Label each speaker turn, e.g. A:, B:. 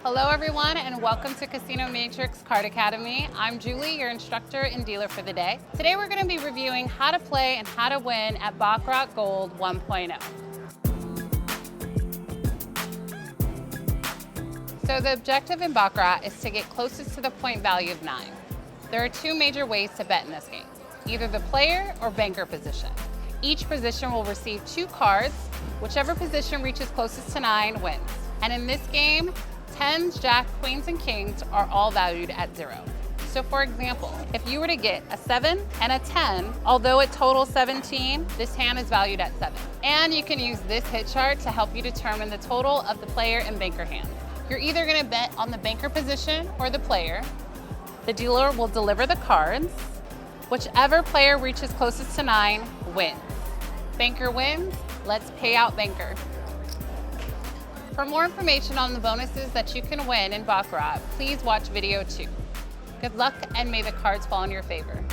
A: Hello everyone and welcome to Casino M8trix Card Academy. I'm Julie, your instructor and dealer for the day. Today we're going to be reviewing how to play and how to win at Baccarat Gold 1.0. So the objective in Baccarat is to get closest to the point value of 9. There are two major ways to bet in this game, either the player or banker position. Each position will receive 2 cards. Whichever position reaches closest to 9 wins. And in this game, 10s, jacks, queens, and kings are all valued at 0. So for example, if you were to get a 7 and a 10, although it totals 17, this hand is valued at 7. And you can use this hit chart to help you determine the total of the player and banker hand. You're either going to bet on the banker position or the player. The dealer will deliver the cards. Whichever player reaches closest to 9 wins. Banker wins, let's pay out banker. For more information on the bonuses that you can win in Baccarat, please watch video 2. Good luck and may the cards fall in your favor.